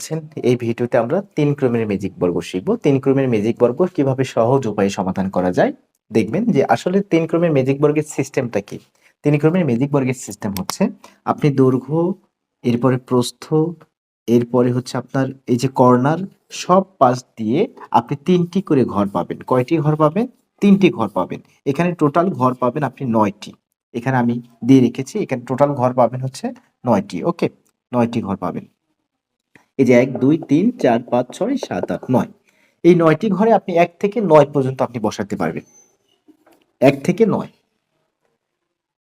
আছেন? এই ভিডিওতে আমরা ৩ ক্রমের ম্যাজিক বর্গ শিখব। ৩ ক্রমের ম্যাজিক বর্গ কিভাবে সহজ উপায়ে সমাধান করা যায়। দেখবেন যে আসলে ৩ ক্রমের ম্যাজিক বর্গের সিস্টেমটা কি? ৩ ক্রমের ম্যাজিক বর্গের সিস্টেম হচ্ছে আপনি দৈর্ঘ্য, এরপরে প্রস্থ, এরপরে হচ্ছে আপনার এই যে কর্নার সব পাশ দিয়ে আপনি ৩ টি করে ঘর পাবেন। কয়টি ঘর পাবেন? ৩ টি ঘর পাবেন। এখানে টোটাল ঘর পাবেন আপনি ৯ টি। এখানে আমি দিয়ে রেখেছি। এখানে টোটাল ঘর পাবেন হচ্ছে ৯ টি। ওকে? ৯ টি ঘর পাবেন। এই যে ১, ২, ৩, ৪, ৫, ৬, ৭, ৮, ৯ এই ৯ টি ঘরে আপনি ১ থেকে ৯ পর্যন্ত আপনি বসাতে পারবেন। ১ থেকে ৯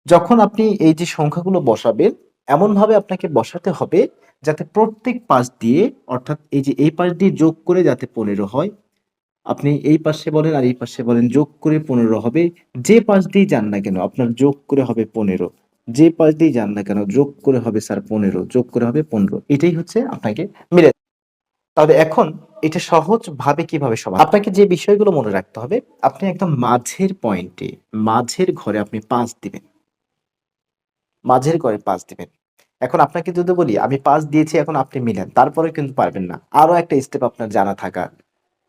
যখন আপনি এই যে সংখ্যাগুলো বসাবেন, এমনভাবে আপনাকে বসাতে হবে যাতে প্রত্যেক পাশ দিয়ে অর্থাৎ এই যে এই পাশ দিয়ে যোগ করে যাতে ১৫ হয়। আপনি এই পাশে বলেন আর এই পাশে বলেন যোগ করে ১৫ হবে। যে পাশ দিয়েই যান না কেন আপনার যোগ করে হবে ১৫। যে পাশ দিয়েই যান না কেন যোগ করে হবে স্যার ১৫, যোগ করে হবে ১৫। এটাই হচ্ছে আপনাকে মিলে তাহলে এখন এটা সহজভাবে কিভাবে আপনাকে যে বিষয়গুলো মনে রাখতে হবে, আপনি একদম মাঝের পয়েন্টে, মাঝের ঘরে আপনি ৫ দিবেন। মাঝের ঘরে ৫ দিবেন। এখন আপনাকে যদি বলি আমি ৫ দিয়েছি এখন আপনি মিলান, তারপরেও কিন্তু পারবেন না। আরো একটা স্টেপ আপনার জানা থাকা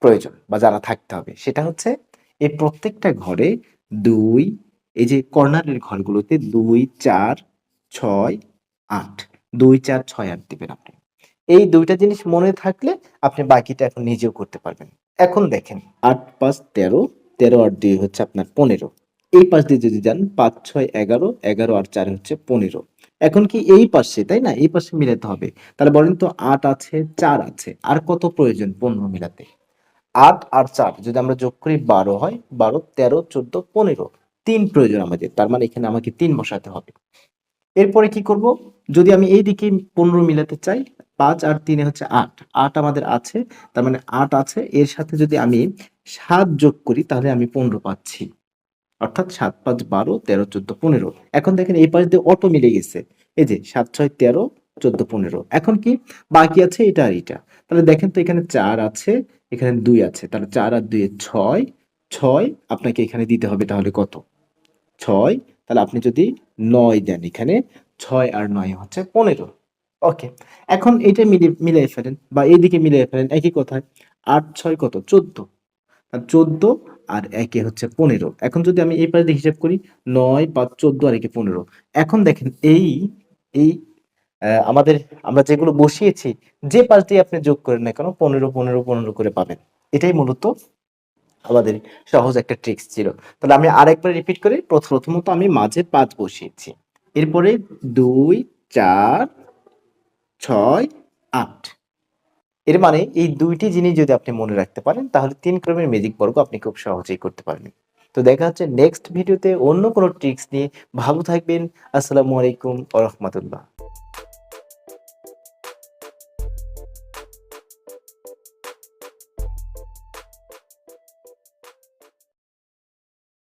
প্রয়োজন বা জানা থাকতে হবে। সেটা হচ্ছে এই প্রত্যেকটা ঘরে ২ এই যে কর্নারের ঘরগুলোতে ২, ৪, ৬, ৮ ২, ৪, ৬, ৮ দিবেন আপনি। এই ২ টা জিনিস মনে থাকলে আপনি বাকিটা এখন নিজেও করতে পারবেন। এখন দেখেন ৮, ৫, ১৩, ১৩ আর ২ হচ্ছে আপনার ১৫। এই পাশ দিয়ে যদি যান ৫, ৬, ১১, ১১ আর ৪ হচ্ছে ১৫। এখন কি এই পাশে, তাই না? এই পাশে মিলাতে হবে। তাহলে বলেন তো ৮ আছে, ৪ আছে। আর কত প্রয়োজন ১৫ মিলাতে? ৮ আর ৪ যদি আমরা যোগ করি ১২ হয়। ১২, ১৩, ১৪, ১৫ ৩ প্রয়োজন আমাদের। তার মানে এখানে আমাকে ৩ বসাতে হবে। এরপরে কি করব? যদি আমি এইদিকে ১৫ মিলাতে চাই, ৫ আর ৩ এ হচ্ছে ৮। ৮ আমাদের আছে। তার মানে ৮ আছে। এর সাথে যদি আমি ৭ যোগ করি তাহলে আমি ১৫ পাচ্ছি। অর্থাৎ ৭, ৫, ১২, ১৩, ১৪, ১৫ এখন দেখেন এই পাশ দিয়ে অটো মিলে গেছে। এই যে ৭, ৬, ১৩, ১৪, ১৫ এখন কি বাকি আছে এটা আর এটা। তাহলে দেখেন তো এখানে ৪ আছে, এখানে ২ আছে। তাহলে ৪ আর ২ এ ৬, ৬ আপনাকে এখানে দিতে হবে তাহলে কত? ৬ তাহলে আপনি যদি ৯ দেন এখানে ৬ আর ৯ হচ্ছে ১৫। ওকে। এখন এটা মিলিয়ে ফেলেন বা এইদিকে মিলিয়ে ফেলেন একই কথায়। ৮, ৬ কত? ১৪ আর ১৪ আর ১ এ হচ্ছে ১৫। এখন যদি আমি এই পাশ দিয়ে হিসাব করি ৯, ৫, ১৪ আর ১ এ ১৫। এখন দেখেন এই আমাদের আমরা যেগুলো বসিয়েছি যে পাশ দিয়ে আপনি যোগ করেন না কেন ১৫, ১৫, ১৫ করে পাবেন। এটাই মূলত আমাদের সহজ একটা ট্রিক্স ছিল। তাহলে আমি আরেকবার রিপিট করি। প্রথমত আমি মাঝে ৫ বসিয়েছি। এরপরে ২, ৪, ৬, ৮ এর মানে এই ২ টি জিনিস যদি আপনি মনে রাখতে পারেন তাহলে ৩ ক্রমের ম্যাজিক বর্গ আপনি খুব সহজেই করতে পারবেন। তো দেখা হচ্ছে নেক্সট ভিডিওতে অন্য কোনো ট্রিক্স নিয়ে। ভালো থাকবেন। আসসালামু আলাইকুম ওয়া রাহমাতুল্লাহ।